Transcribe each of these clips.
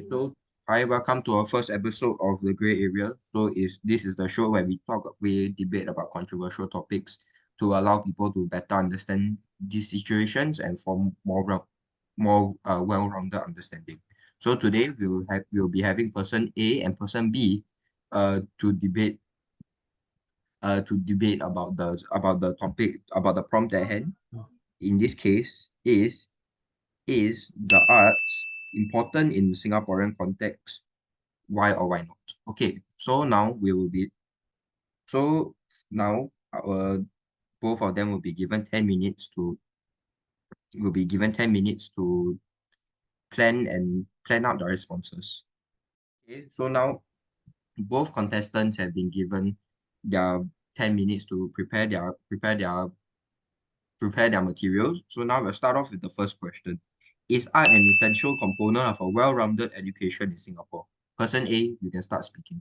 So hi, welcome to our first episode of the Grey Area. This is the show where we debate about controversial topics to allow people to better understand these situations and form more well-rounded understanding. So today we'll be having person A and person B to debate about the topic, about the prompt at hand. In this case is the arts important in Singaporean context? Why or why not? Okay, so now our both of them will be given 10 minutes to plan out the responses. Okay, so now both contestants have been given their 10 minutes to prepare their materials. So now we'll start off with the first question. Is art an essential component of a well-rounded education in Singapore? Person A, you can start speaking.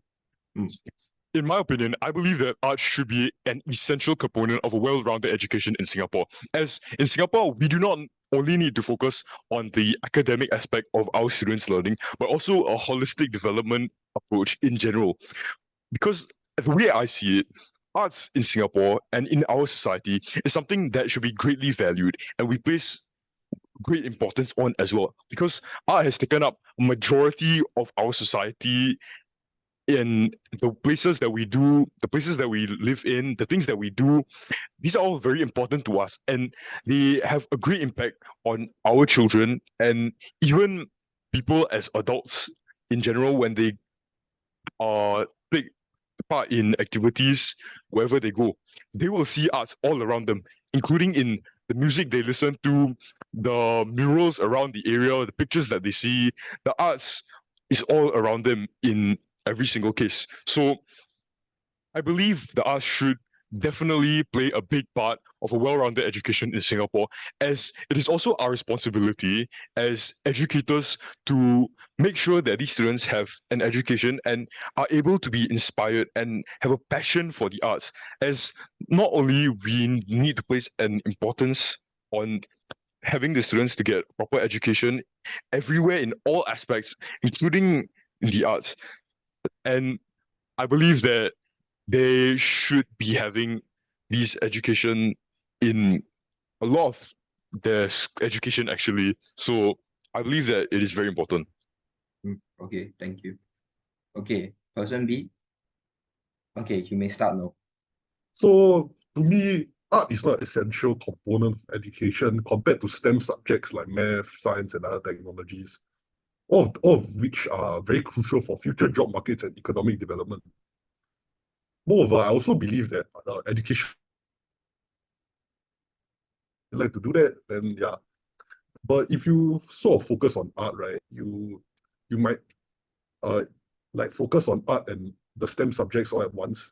In my opinion, I believe that art should be an essential component of a well-rounded education in Singapore. As in Singapore, we do not only need to focus on the academic aspect of our students' learning, but also a holistic development approach in general. Because the way I see it, arts in Singapore and in our society is something that should be greatly valued, and we place great importance on as well. Because art has taken up a majority of our society in the places that we do, the places that we live in, the things that we do. These are all very important to us, and they have a great impact on our children and even people as adults in general when they take part in activities wherever they go. They will see arts all around them, including in the music they listen to, the murals around the area, the pictures that they see. The arts is all around them in every single case. So I believe the arts should definitely play a big part of a well-rounded education in Singapore, as it is also our responsibility as educators to make sure that these students have an education and are able to be inspired and have a passion for the arts, as not only we need to place an importance on having the students to get proper education everywhere in all aspects, including in the arts. And I believe that they should be having these education in a lot of their education actually. So I believe that it is very important. Okay, thank you. Okay, person B. Okay, you may start now. So to me, art is not an essential component of education compared to STEM subjects like math, science, and other technologies, all of which are very crucial for future job markets and economic development. Moreover, I also believe that education like to do that, then yeah. But if you sort of focus on art, right, you might like focus on art and the STEM subjects all at once.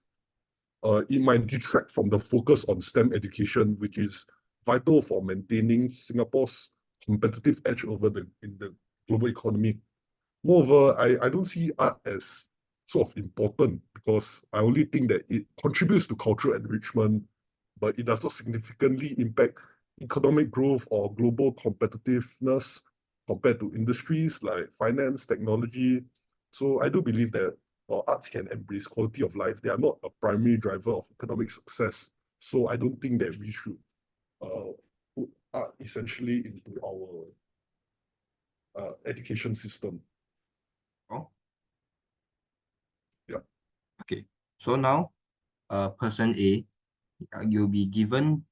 It might detract from the focus on STEM education, which is vital for maintaining Singapore's competitive edge in the global economy. Moreover, I don't see art as sort of important because I only think that it contributes to cultural enrichment, but it does not significantly impact economic growth or global competitiveness compared to industries like finance, technology. So I do believe that arts can embrace quality of life. They are not a primary driver of economic success. So I don't think that we should put art essentially into our education system. Oh, yeah. Okay, so now, person A, you'll be given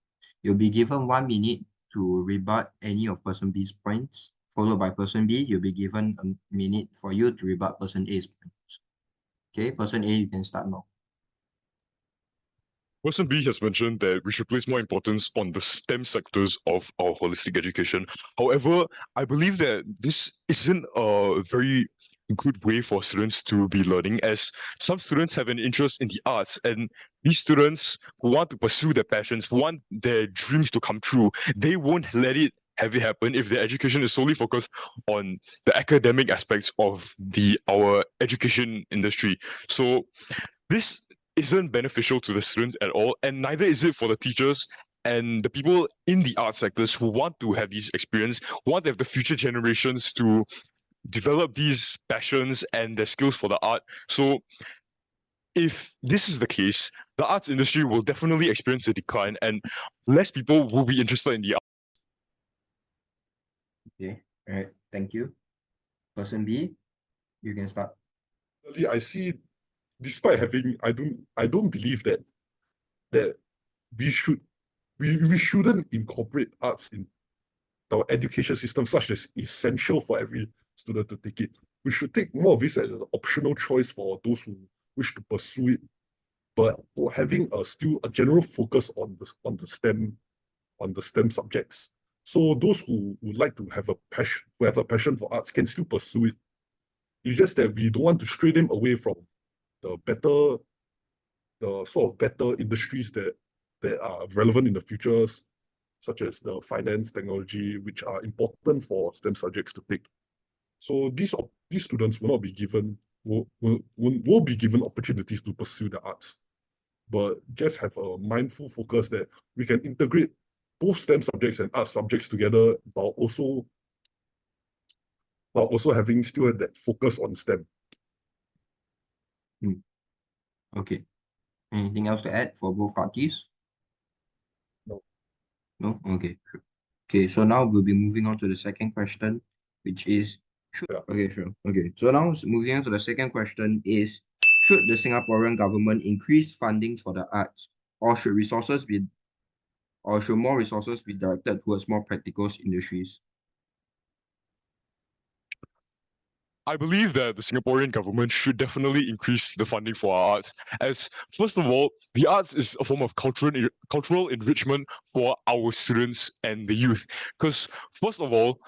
1 minute to rebut any of person B's points, followed by person B. You'll be given a minute for you to rebut person A's points. Okay, person A, you can start now. Person B has mentioned that we should place more importance on the STEM sectors of our holistic education. However, I believe that this isn't a very good way for students to be learning, as some students have an interest in the arts, and these students who want to pursue their passions, who want their dreams to come true, they won't let it have it happen if their education is solely focused on the academic aspects of our education industry. So this isn't beneficial to the students at all, and neither is it for the teachers and the people in the art sectors who want to have these experience, who want to have the future generations to develop these passions and their skills for the art. So if this is the case, the arts industry will definitely experience a decline and less people will be interested in the art. Okay, all right, thank you. Person B, you can start. I see, despite having, I don't believe that we shouldn't incorporate arts in our education system such that it's essential for every student to take it. We should take more of this as an optional choice for those who wish to pursue it, but having still a general focus on the STEM subjects. So those who would like to have a passion for arts can still pursue it. It's just that we don't want to stray them away from the sort of better industries that are relevant in the future, such as the finance, technology, which are important for STEM subjects to take. So these students will be given opportunities to pursue the arts, but just have a mindful focus that we can integrate both STEM subjects and art subjects together, while also having still that focus on STEM. Okay. Anything else to add for both parties? No. No? Okay, sure. Okay, so now we'll be moving on to the second question, which is, okay, sure. Okay, so now moving on to the second question is, should the Singaporean government increase funding for the arts, or should more resources be directed towards more practical industries? I believe that the Singaporean government should definitely increase the funding for our arts, as first of all, the arts is a form of cultural enrichment for our students and the youth. Because first of all,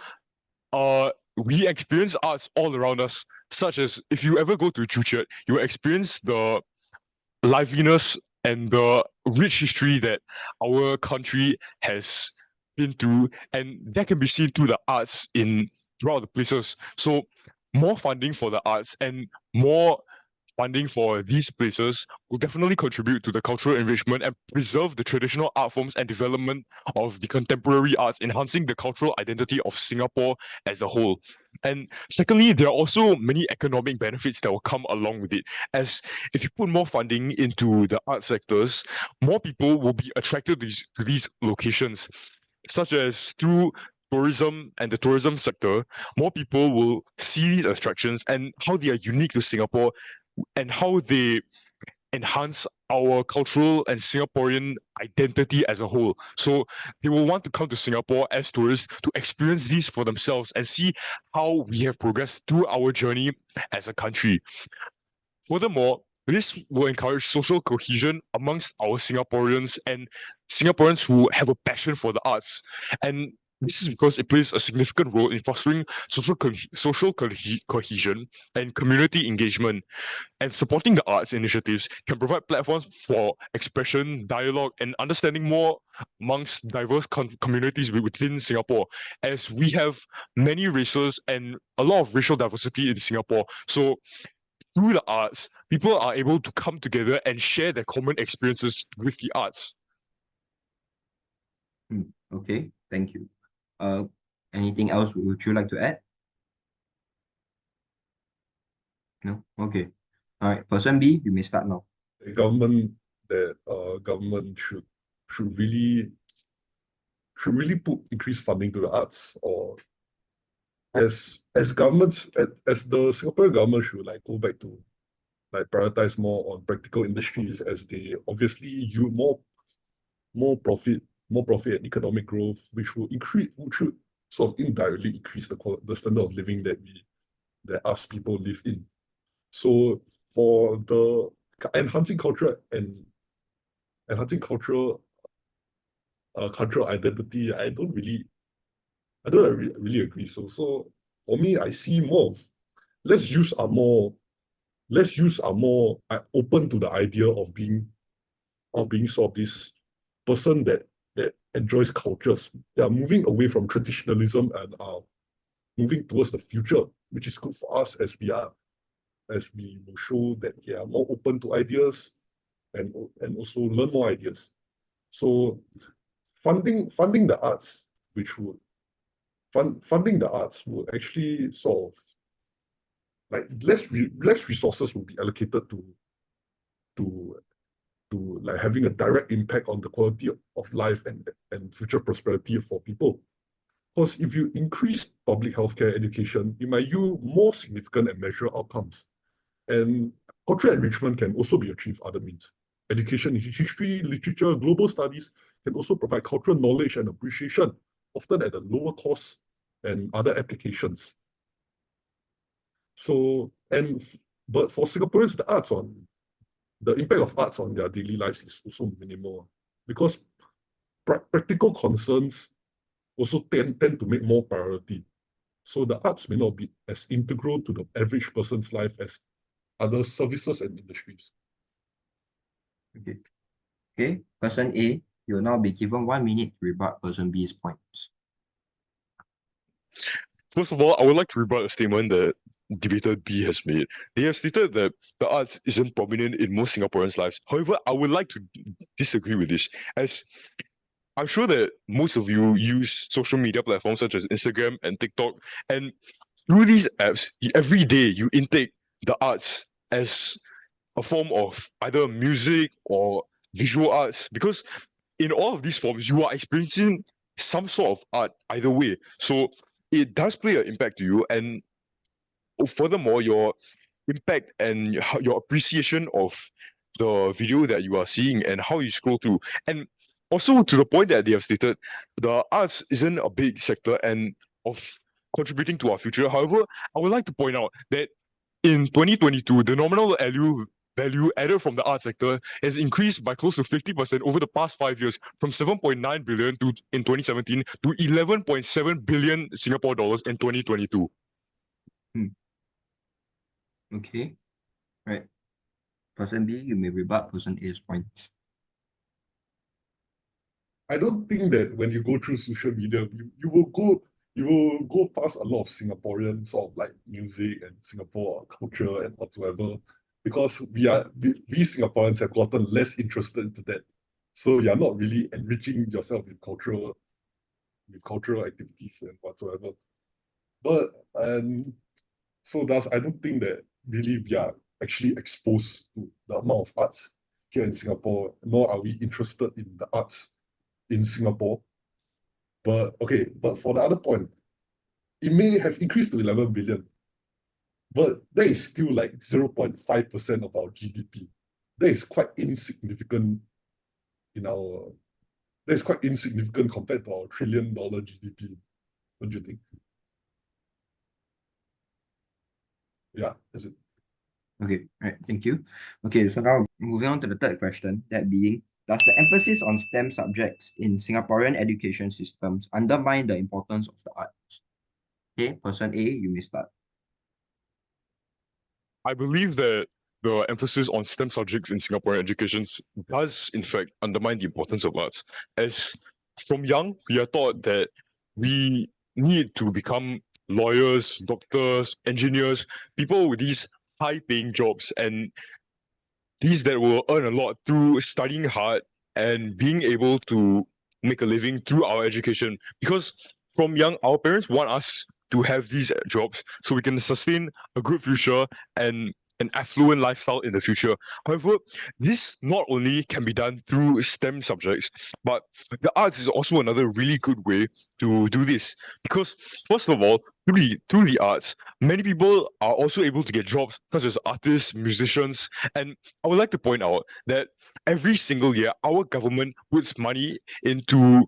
we experience arts all around us, such as if you ever go to Chuchet, you will experience the liveliness and the rich history that our country has been through, and that can be seen through the arts in throughout the places. So more funding for the arts and more funding for these places will definitely contribute to the cultural enrichment and preserve the traditional art forms and development of the contemporary arts, enhancing the cultural identity of Singapore as a whole. And secondly, there are also many economic benefits that will come along with it, as if you put more funding into the art sectors, more people will be attracted to these locations, such as through tourism and the tourism sector, more people will see these attractions and how they are unique to Singapore and how they enhance our cultural and Singaporean identity as a whole. So they will want to come to Singapore as tourists to experience these for themselves and see how we have progressed through our journey as a country. Furthermore, this will encourage social cohesion amongst our Singaporeans and Singaporeans who have a passion for the arts. And this is because it plays a significant role in fostering social cohesion and community engagement. And supporting the arts initiatives can provide platforms for expression, dialogue, and understanding more amongst diverse communities within Singapore, as we have many races and a lot of racial diversity in Singapore. So through the arts, people are able to come together and share their common experiences with the arts. Okay, thank you. Anything else would you like to add? No? Okay. All right, person B, you may start now. The government should really put increased funding to the arts, or as governments as the Singaporean government should go back to prioritize more on practical industries, as they obviously yield more profit and economic growth, which should sort of indirectly increase the standard of living that us people live in. So for the enhancing cultural identity, I don't really agree. So for me, I see more of let's use are more open to the idea of being sort of this person that enjoys cultures. They are moving away from traditionalism and are moving towards the future, which is good for us, as we will show that they are more open to ideas and also learn more ideas. So funding the arts, funding the arts will actually sort of like less resources will be allocated to like having a direct impact on the quality of life and future prosperity for people. Because if you increase public healthcare education, it might yield more significant and measurable outcomes. And cultural enrichment can also be achieved other means. Education in history, literature, global studies can also provide cultural knowledge and appreciation, often at a lower cost and other applications. So, but for Singaporeans, the impact of arts on their daily lives is also minimal, because practical concerns also tend to make more priority. So the arts may not be as integral to the average person's life as other services and industries. Okay. Okay, person A, you will now be given 1 minute to rebut person B's points. First of all, I would like to rebut a statement that debater B has made. They have stated that the arts isn't prominent in most Singaporeans' lives. However, I would like to disagree with this, as I'm sure that most of you use social media platforms such as Instagram and TikTok, and through these apps, every day you intake the arts as a form of either music or visual arts, because in all of these forms, you are experiencing some sort of art either way. So it does play an impact to you, and furthermore, your impact and your appreciation of the video that you are seeing and how you scroll through. And also to the point that they have stated, the arts isn't a big sector and of contributing to our future. However, I would like to point out that in 2022, the nominal value added from the arts sector has increased by close to 50% over the past 5 years, from 7.9 billion in 2017 to 11.7 billion Singapore dollars in 2022. Okay, right. Person B, you may rebut person A's points. I don't think that when you go through social media, you will go past a lot of Singaporean sort of like music and Singapore culture and whatsoever, because we Singaporeans have gotten less interested into that. So you're not really enriching yourself with cultural activities and whatsoever. But so I don't think that really we are actually exposed to the amount of arts here in Singapore, nor are we interested in the arts in Singapore. But for the other point, it may have increased to 11 billion, but that is still like 0.5% of our GDP. That is quite insignificant compared to our $1 trillion GDP, don't you think? Yeah, that's it. Okay, right, thank you. Okay, so now moving on to the third question, that being, does the emphasis on STEM subjects in Singaporean education systems undermine the importance of the arts? Okay, person A, you may start. I believe that the emphasis on STEM subjects in Singaporean education does, in fact, undermine the importance of arts. As from young, we are taught that we need to become lawyers, doctors, engineers, people with these high-paying jobs, and these that will earn a lot through studying hard and being able to make a living through our education. Because from young, our parents want us to have these jobs so we can sustain a good future and an affluent lifestyle in the future. However, this not only can be done through STEM subjects, but the arts is also another really good way to do this. Because first of all, through the arts, many people are also able to get jobs such as artists, musicians, and I would like to point out that every single year, our government puts money into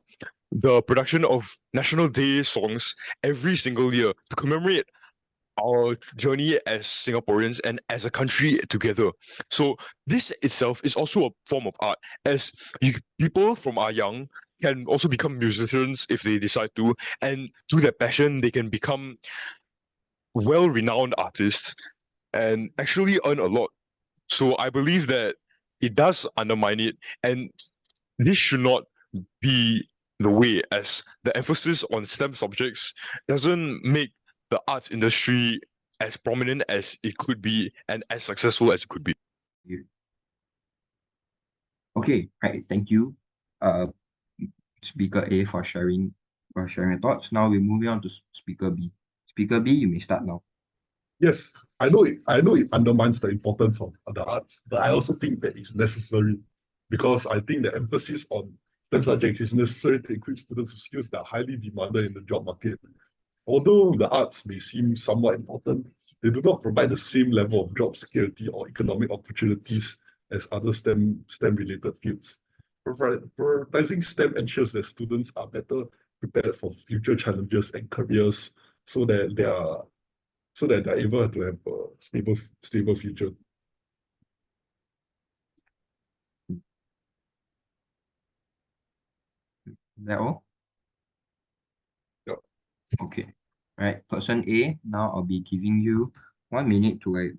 the production of National Day songs every single year to commemorate our journey as Singaporeans and as a country together. So this itself is also a form of art, as people from our young can also become musicians if they decide to, and through their passion, they can become well-renowned artists and actually earn a lot. So I believe that it does undermine it, and this should not be the way, as the emphasis on STEM subjects doesn't make the arts industry as prominent as it could be and as successful as it could be. Okay, right, thank you, Speaker A, for sharing your thoughts. Now we're moving on to Speaker B. Speaker B, you may start now. Yes, I know it undermines the importance of the arts, but I also think that it's necessary because I think the emphasis on STEM subjects is necessary to equip students with skills that are highly demanded in the job market. Although the arts may seem somewhat important, they do not provide the same level of job security or economic opportunities as other STEM related fields. Prioritizing STEM ensures that students are better prepared for future challenges and careers so that they're able to have a stable future. Is that all? Yep. Okay. Right. Person A, now I'll be giving you 1 minute to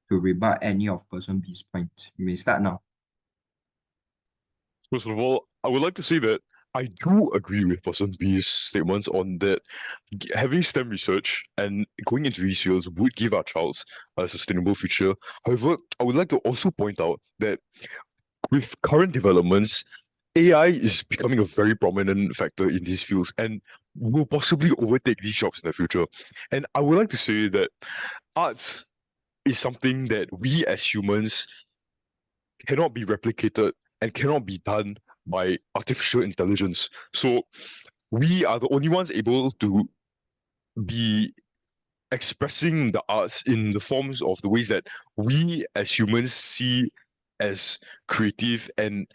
rebut any of person B's points. You may start now. First of all, I would like to say that I do agree with person B's statements on that having STEM research and going into these fields would give our child a sustainable future. However, I would like to also point out that with current developments, AI is becoming a very prominent factor in these fields and will possibly overtake these jobs in the future. And I would like to say that arts is something that we as humans cannot be replicated and cannot be done by artificial intelligence. So we are the only ones able to be expressing the arts in the forms of the ways that we as humans see as creative and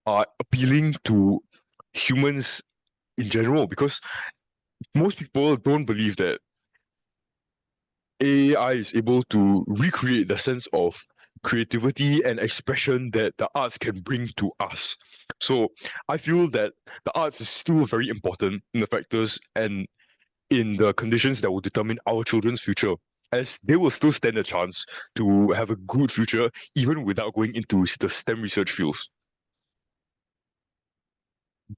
are appealing to humans in general, because most people don't believe that AI is able to recreate the sense of creativity and expression that the arts can bring to us. So I feel that the arts is still very important in the factors and in the conditions that will determine our children's future, as they will still stand a chance to have a good future even without going into the STEM research fields.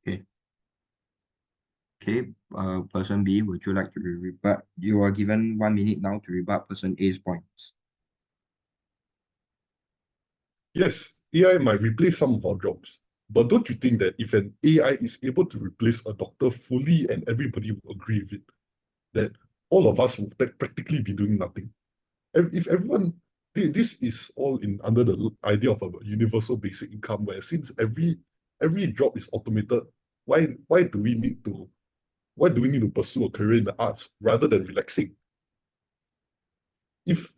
Okay. Okay, person B, would you like to rebut? You are given 1 minute now to rebut person A's points. Yes, AI might replace some of our jobs, but don't you think that if an AI is able to replace a doctor fully and everybody will agree with it, that all of us will practically be doing nothing? If everyone, this is all in under the idea of a universal basic income, where since every job is automated, why do we need to pursue a career in the arts rather than relaxing? If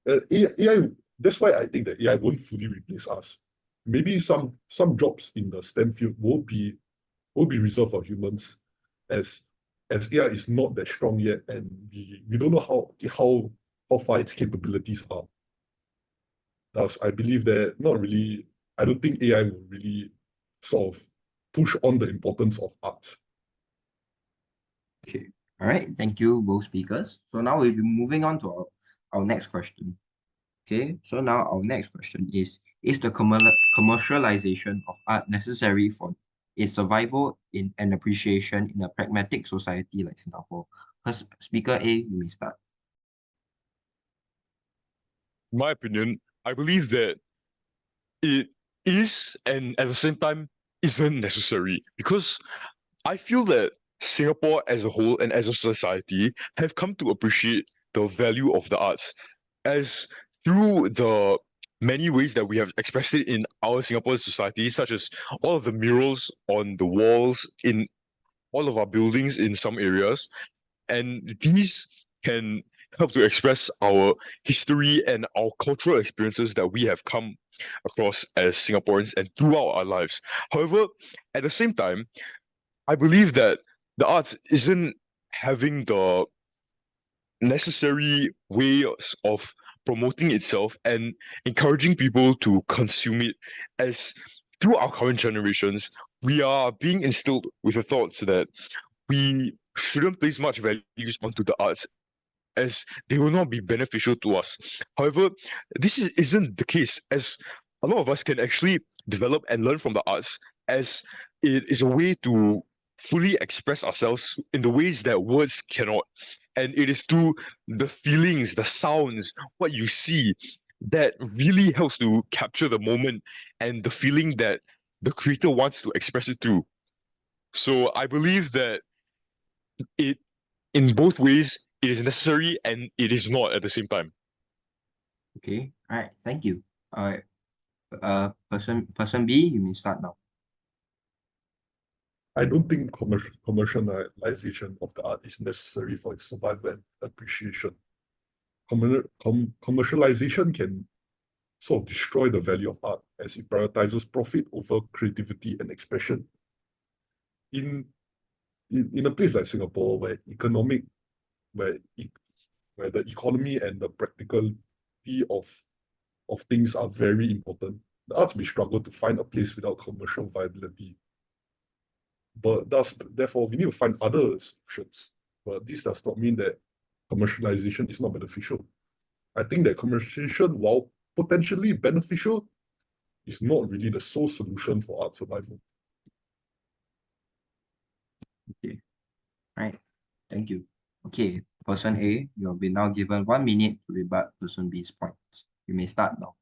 AI, that's why I think that AI won't fully replace us. Maybe some jobs in the STEM field will be reserved for humans, as AI is not that strong yet, and we don't know how far its capabilities are. Thus, I believe that not really. I don't think AI will really sort of push on the importance of art. Okay. All right. Thank you, both speakers. So now we'll be moving on to our next question. Okay. So now our next question is the commercialization of art necessary for its survival in and appreciation in a pragmatic society like Singapore? First, speaker A, you may start. In my opinion, I believe that it is, and at the same time isn't necessary, because I feel that Singapore as a whole and as a society have come to appreciate the value of the arts, as through the many ways that we have expressed it in our Singapore society, such as all of the murals on the walls in all of our buildings in some areas. And these can help to express our history and our cultural experiences that we have come across as Singaporeans and throughout our lives. However, at the same time, I believe that the arts isn't having the necessary ways of promoting itself and encouraging people to consume it, as through our current generations, we are being instilled with the thoughts that we shouldn't place much values onto the arts, as they will not be beneficial to us. However, isn't the case, as a lot of us can actually develop and learn from the arts, as it is a way to fully express ourselves in the ways that words cannot. And it is through the feelings, the sounds, what you see, that really helps to capture the moment and the feeling that the creator wants to express it through. So I believe that it, in both ways, it is necessary and it is not at the same time. Okay, all right, thank you. Person B, you may start now. I don't think commercialization of the art is necessary for its survival and appreciation. Commercialization can sort of destroy the value of art as it prioritizes profit over creativity and expression. In a place like Singapore, where the economy and the practicality of things are very important, the arts may struggle to find a place without commercial viability. But therefore, we need to find other solutions. But this does not mean that commercialization is not beneficial. I think that commercialization, while potentially beneficial, is not really the sole solution for art survival. Okay, all right, thank you. Okay, person A, you'll be now given 1 minute to rebut person B's points. You may start now.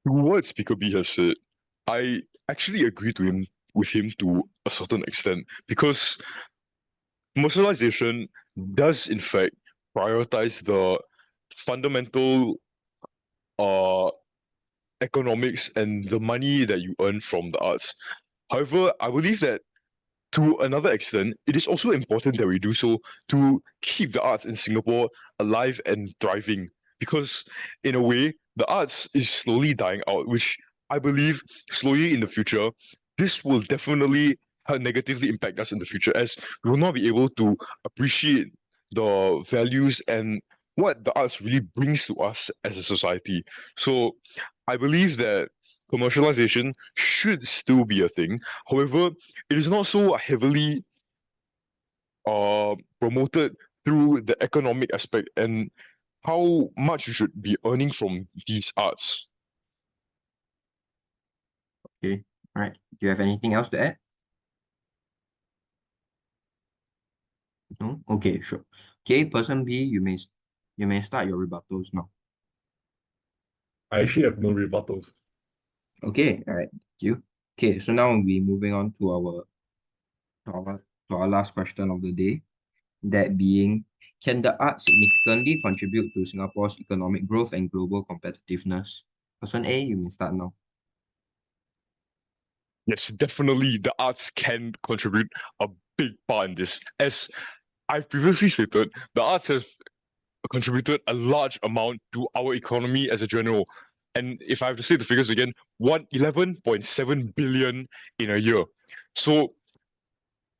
To what Speaker B has said, I actually agree with him to a certain extent, because commercialization does in fact prioritize the fundamental economics and the money that you earn from the arts. However, I believe that to another extent, it is also important that we do so to keep the arts in Singapore alive and thriving. Because in a way, the arts is slowly dying out, which I believe slowly in the future, this will definitely negatively impact us in the future, as we will not be able to appreciate the values and what the arts really brings to us as a society. So I believe that commercialization should still be a thing. However, it is not so heavily promoted through the economic aspect and how much you should be earning from these arts. Okay, all right. Do you have anything else to add? No? Okay, sure. Okay, person B, you may start your rebuttals now. I actually have no rebuttals. Okay, all right, thank you. Okay, so now we're moving on to our last question of the day. That being, can the arts significantly contribute to Singapore's economic growth and global competitiveness? Person A, you may start now. Yes, definitely the arts can contribute a big part in this. As I've previously stated, the arts have contributed a large amount to our economy as a general. And if I have to say the figures again, 11.7 billion in a year. So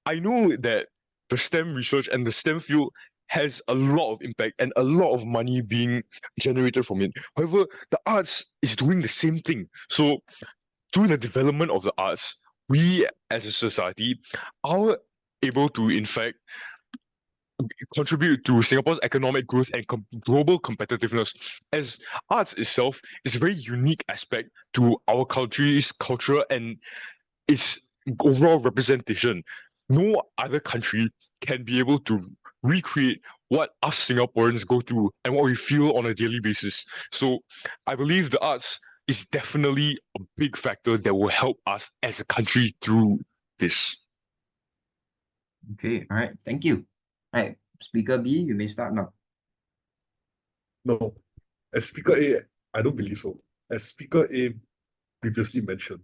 I know that the STEM research and the STEM field has a lot of impact and a lot of money being generated from it. However, the arts is doing the same thing. So through the development of the arts, we as a society are able to, in fact, contribute to Singapore's economic growth and global competitiveness, as arts itself is a very unique aspect to our country's culture and its overall representation. No other country can be able to recreate what us Singaporeans go through and what we feel on a daily basis. So I believe the arts is definitely a big factor that will help us as a country through this. Okay, all right, thank you. All right, Speaker B, you may start now. No. As Speaker A, I don't believe so. As Speaker A previously mentioned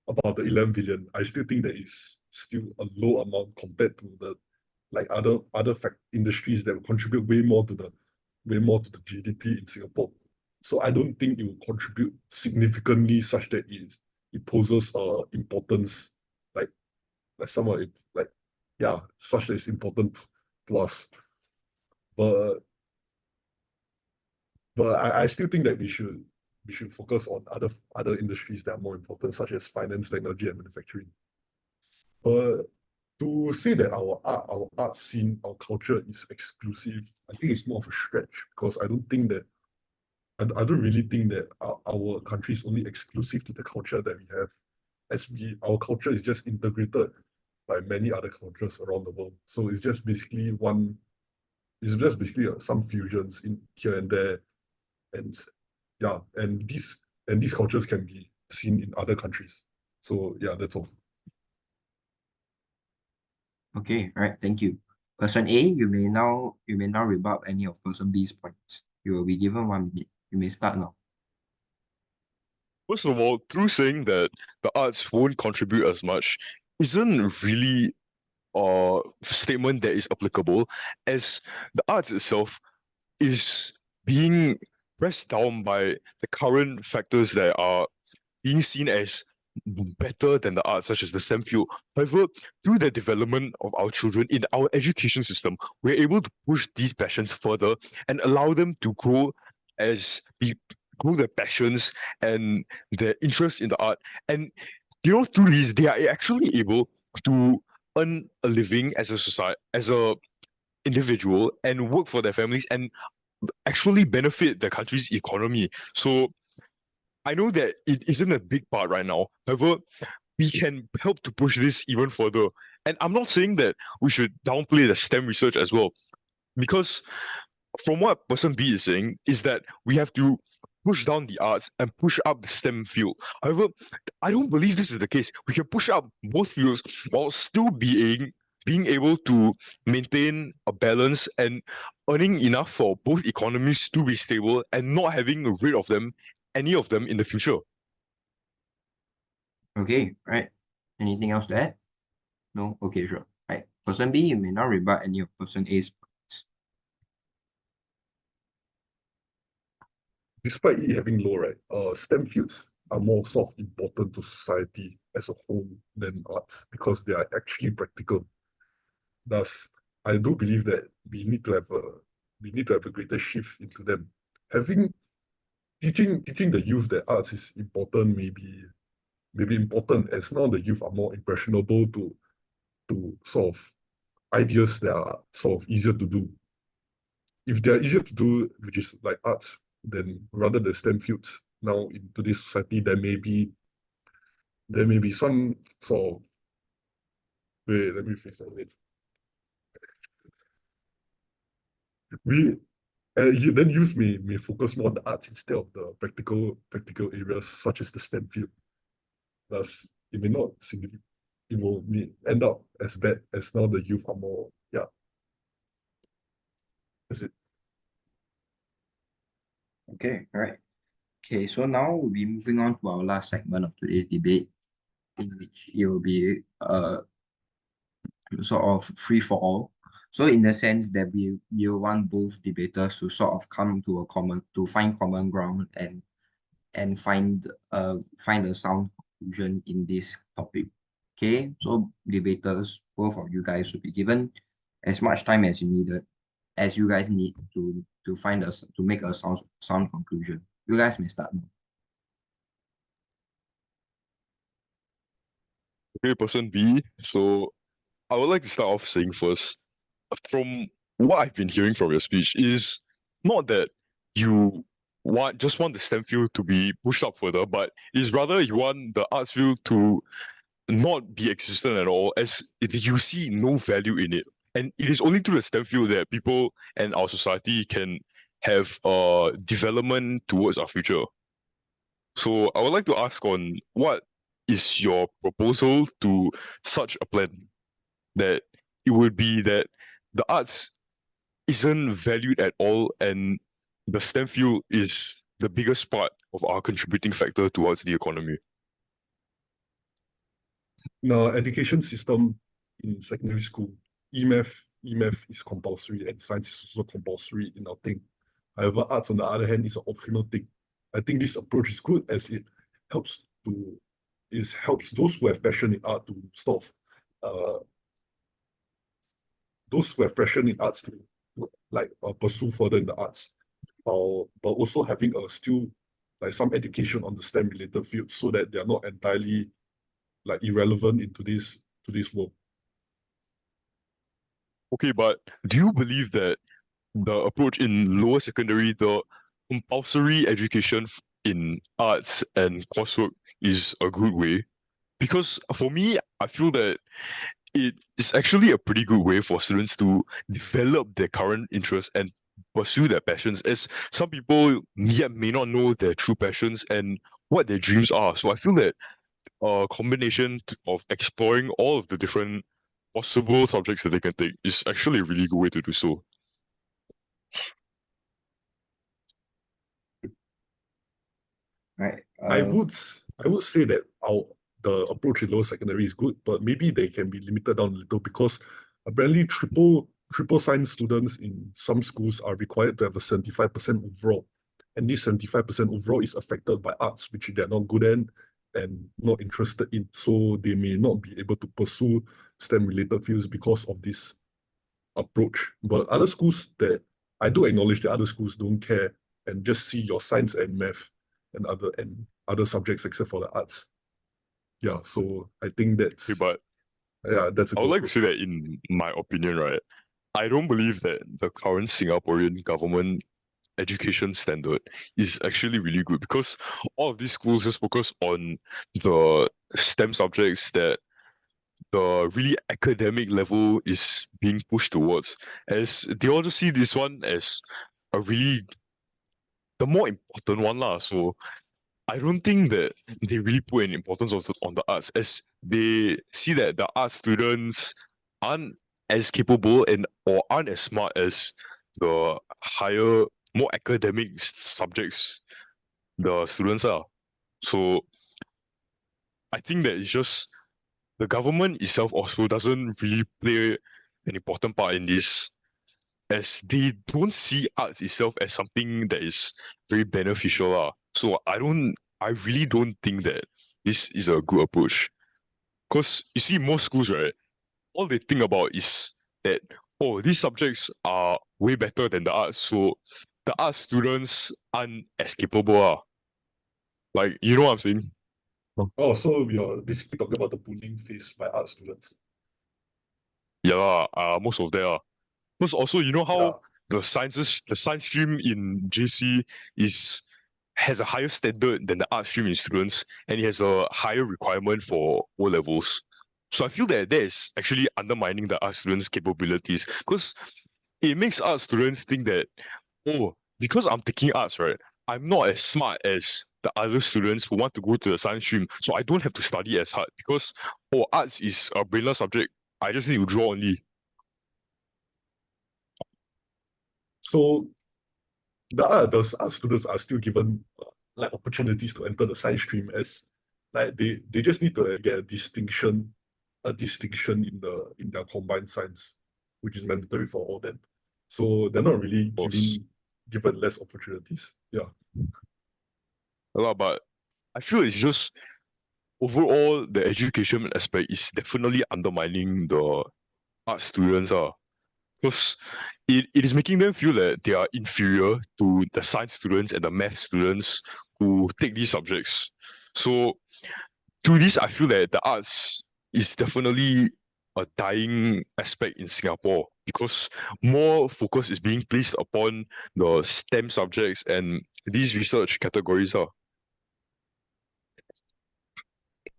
about the 11 billion, I still think that is still a low amount compared to the other industries that will contribute way more to the GDP in Singapore. So I don't think it will contribute significantly such that it poses importance like somewhat like such that it's important to us. But I still think that we should focus on other industries that are more important, such as finance, technology, and manufacturing. But to say that our art scene, our culture is exclusive, I think it's more of a stretch, because I don't really think that our country is only exclusive to the culture that we have, as our culture is just integrated by many other cultures around the world. So it's just basically some fusions in here and there, and these cultures can be seen in other countries. So yeah, that's all. Okay, all right, thank you. Person A, you may now rebut any of person B's points. You will be given 1 minute. You may start now. First of all, through saying that the arts won't contribute as much isn't really a statement that is applicable, as the arts itself is being pressed down by the current factors that are being seen as better than the arts, such as the STEM field. However, through the development of our children in our education system, we're able to push these passions further and allow them to grow as grow their passions and their interest in the art. And through these, they are actually able to earn a living as a society, as a individual, and work for their families and actually benefit the country's economy. So I know that it isn't a big part right now. However, we can help to push this even further. And I'm not saying that we should downplay the STEM research as well, because from what person B is saying, is that we have to push down the arts and push up the STEM field. However, I don't believe this is the case. We can push up both fields while still being able to maintain a balance and earning enough for both economies to be stable and not having rid of any of them in the future. Okay, right. Anything else to add? No? Okay, sure. Right. Person B, you may not rebut any of person A's points. Despite it having low, right, STEM fields are more sort of important to society as a whole than arts because they are actually practical. Thus, I do believe that we need to have a greater shift into them. Teaching the youth that arts is important maybe important as now the youth are more impressionable to sort of ideas that are sort of easier to do. If they're easier to do, which is like arts, then rather than STEM fields now in today's society, there may be some sort of wait, let me fix that. Wait. Then youth may focus more on the arts instead of the practical areas such as the STEM field. Thus, it may not significant. It will end up as bad as now the youth are more. Yeah, that's it. Okay, all right. Okay, so now we'll be moving on to our last segment of today's debate, in which it will be sort of free for all. So in the sense that we want both debaters to sort of come to find common ground and find a sound conclusion in this topic. Okay, so debaters, both of you guys will be given as much time as you guys need to make a sound conclusion. You guys may start now. Okay, person B. So I would like to start off saying first, from what I've been hearing from your speech, is not that you just want the STEM field to be pushed up further, but is rather you want the arts field to not be existent at all, as you see no value in it. And it is only through the STEM field that people and our society can have development towards our future. So I would like to ask on what is your proposal to such a plan, that it would be that the arts isn't valued at all and the STEM field is the biggest part of our contributing factor towards the economy. In our education system in secondary school, E-math is compulsory and science is also compulsory in our thing. However, arts on the other hand is an optional thing. I think this approach is good as it helps those who have passion in art to sort of those who have passion in arts to like pursue further in the arts, but also having still like some education on the STEM related fields so that they are not entirely like irrelevant into this world. Okay, but do you believe that the approach in lower secondary, the compulsory education in arts and coursework is a good way? Because for me, I feel that it is actually a pretty good way for students to develop their current interests and pursue their passions, as some people yet may not know their true passions and what their dreams are. So I feel that a combination of exploring all of the different possible subjects that they can take is actually a really good way to do so. Right. I would say that the approach in lower secondary is good, but maybe they can be limited down a little because apparently triple science students in some schools are required to have a 75% overall. And this 75% overall is affected by arts, which they're not good at and not interested in. So they may not be able to pursue STEM related fields because of this approach. But other schools that I do acknowledge that other schools don't care and just see your science and math and other subjects except for the arts. Yeah, so I think Okay, but that's a I would good like to say approach. that in my opinion, right, I don't believe that the current Singaporean government education standard is actually really good because all of these schools just focus on the STEM subjects that the really academic level is being pushed towards, as they all just see this one as a really the more important one lah. So I don't think that they really put an importance on the arts, as they see that the art students aren't as capable and or aren't as smart as the higher, more academic subjects the students are. So I think that it's just the government itself also doesn't really play an important part in this, as they don't see arts itself as something that is very beneficial. So I really don't think that this is a good approach. Because you see, most schools, right, all they think about is that, oh, these subjects are way better than the arts, so the arts students aren't as capable. Like, you know what I'm saying? Oh, so you're basically talking about the bullying faced by art students. Yeah, most of them are. Because also, you know Yeah. how the science stream in JC is has a higher standard than the art stream in students, and it has a higher requirement for O levels. So I feel that that is actually undermining the art students' capabilities, because it makes art students think that, oh, because I'm taking arts, right, I'm not as smart as the other students who want to go to the science stream, so I don't have to study as hard because, oh, arts is a brainless subject. I just need to draw only. So those art students are still given like opportunities to enter the science stream as like they just need to get a distinction in their combined science, which is mandatory for all them. So they're not really Of course. given less opportunities. Yeah. But I feel it's just overall the education aspect is definitely undermining the art students. Because it is making them feel that they are inferior to the science students and the math students who take these subjects. So through this, I feel that the arts is definitely a dying aspect in Singapore because more focus is being placed upon the STEM subjects and these research categories.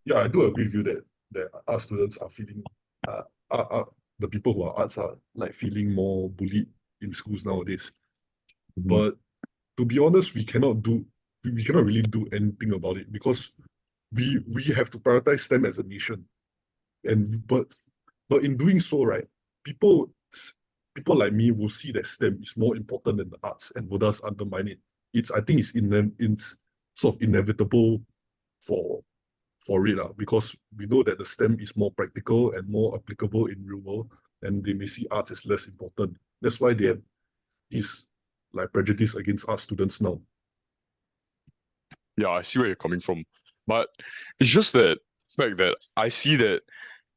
Yeah, I do agree with you that art students are feeling the people who are arts are like feeling more bullied in schools nowadays. But to be honest, we cannot really do anything about it because we have to prioritize STEM as a nation. And but in doing so, right, people people like me will see that STEM is more important than the arts and will thus undermine it. I think it's sort of inevitable for it because we know that the STEM is more practical and more applicable in real world, and they may see art as less important. That's why they have this like prejudice against art students now. Yeah, I see where you're coming from. But it's just that fact that I see that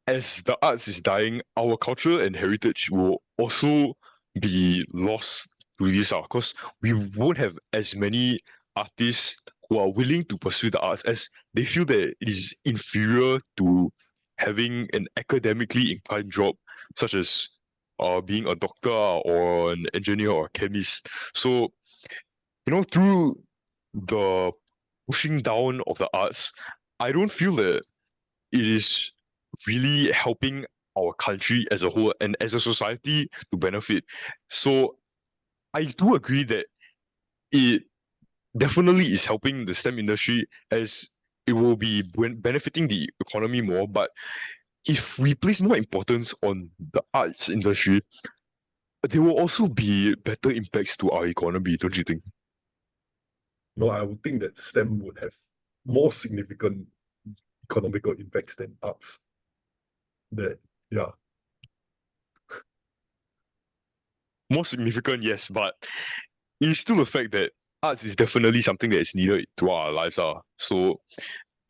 as the arts is dying, our culture and heritage will also be lost to this because we won't have as many artists who are willing to pursue the arts, as they feel that it is inferior to having an academically inclined job such as being a doctor or an engineer or a chemist. So, through the pushing down of the arts, I don't feel that it is really helping our country as a whole and as a society to benefit. So I do agree that it definitely is helping the STEM industry, as it will be benefiting the economy more. But if we place more importance on the arts industry, there will also be better impacts to our economy, don't you think? no, I would think that STEM would have more significant economical impacts than arts. That, yeah. More significant, yes, but it's still the fact that arts is definitely something that is needed throughout our lives. So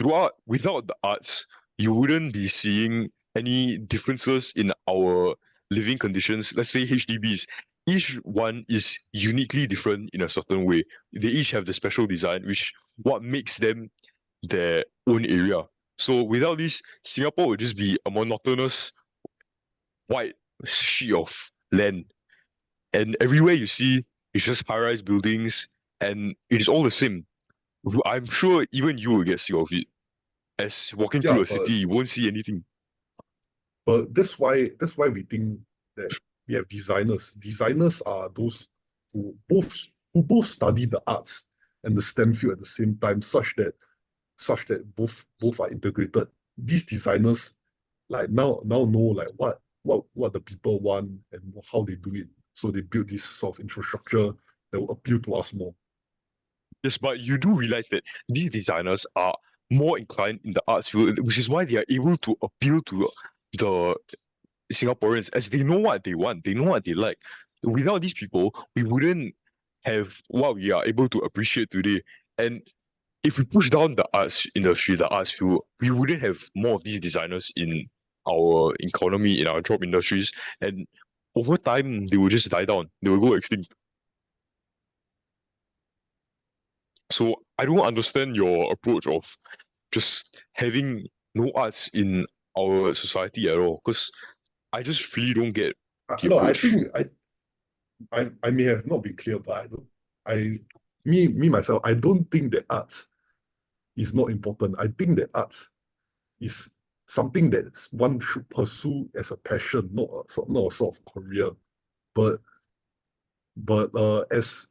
without the arts, you wouldn't be seeing any differences in our living conditions. Let's say HDBs. Each one is uniquely different in a certain way. They each have the special design, which what makes them their own area. So without this, Singapore would just be a monotonous white sheet of land. And everywhere you see it's just high-rise buildings, and it is all the same. I'm sure even you will get sick of it. As walking Yeah, through a city, you won't see anything. but that's why we think that we have designers. Designers are those who both study the arts and the STEM field at the same time, such that both are integrated. These designers like now know like what the people want and how they do it. So they build this sort of infrastructure that will appeal to us more. Yes, but you do realize that these designers are more inclined in the arts field, which is why they are able to appeal to the Singaporeans, as they know what they want, they know what they like. Without these people, we wouldn't have what we are able to appreciate today. And if we push down the arts industry, the arts field, we wouldn't have more of these designers in our economy, in our job industries. And over time, they will just die down. They will go extinct. So I don't understand your approach of just having no arts in our society at all, because I just really don't get the No, I approach. think I may have not been clear, but me myself, I don't think that arts is not important. I think that arts is something that one should pursue as a passion, not a sort of career. But as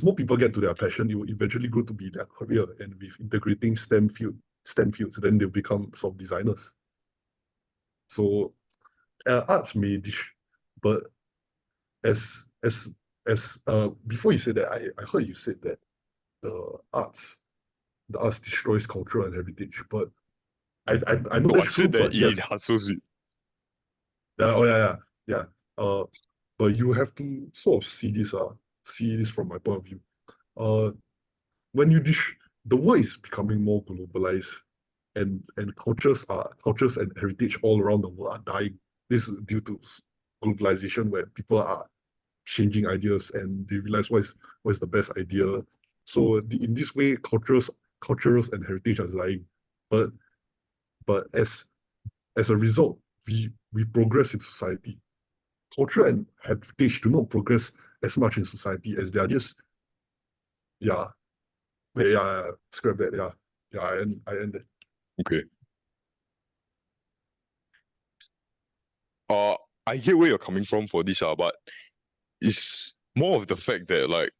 more people get to their passion, it will eventually grow to be their career. And with integrating STEM fields, then they'll become sort of designers. So arts may but as before you said that, I heard you said that the arts destroys culture and heritage, but I know No, I that's true, said that but it yes, enhances it. oh yeah. But you have to sort of see this from my point of view. When the world is becoming more globalized, and cultures and heritage all around the world are dying. This is due to globalization, where people are changing ideas and they realize what is the best idea. So in this way, cultures and heritage are dying. But as a result, we progress in society. Culture and heritage do not progress as much in society, as they are just scrap that. I end it. Okay. I get where you're coming from for this, but it's more of the fact that like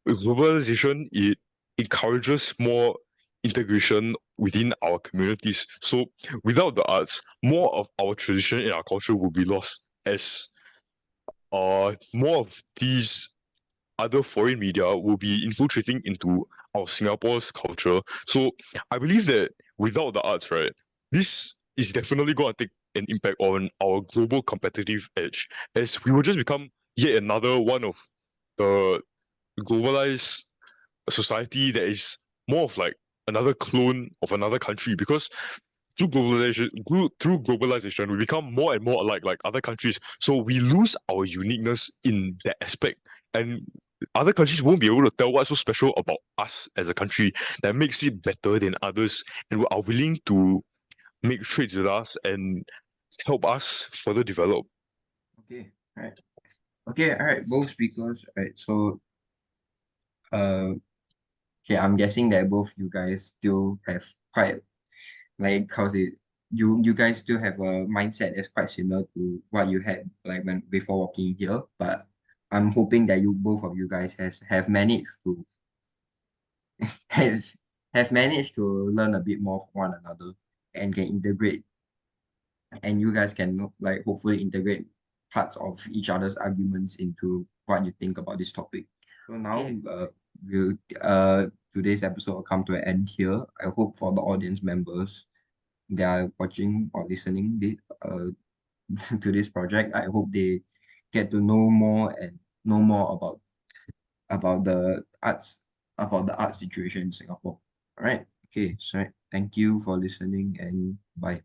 globalization, it encourages more integration within our communities. So without the arts, more of our tradition and our culture will be lost, as more of these other foreign media will be infiltrating into our Singapore's culture. So I believe that without the arts, right, this is definitely going to take an impact on our global competitive edge, as we will just become yet another one of the globalized society that is more of like another clone of another country, because through globalization we become more and more alike like other countries, so we lose our uniqueness in that aspect, and other countries won't be able to tell what's so special about us as a country that makes it better than others, and are willing to make trades with us and help us further develop. Okay, all right, both speakers. Right, so okay, I'm guessing that both you guys still have quite like how's it you guys still have a mindset that's quite similar to what you had like when before walking here, but I'm hoping that both of you guys have managed to has have managed to learn a bit more from one another and can integrate, and you guys can like hopefully integrate parts of each other's arguments into what you think about this topic. So now we'll today's episode will come to an end here. I hope for the audience members that are watching or listening to this project, I hope they get to know more and know more about the art situation in Singapore. All right. Okay. So thank you for listening and bye.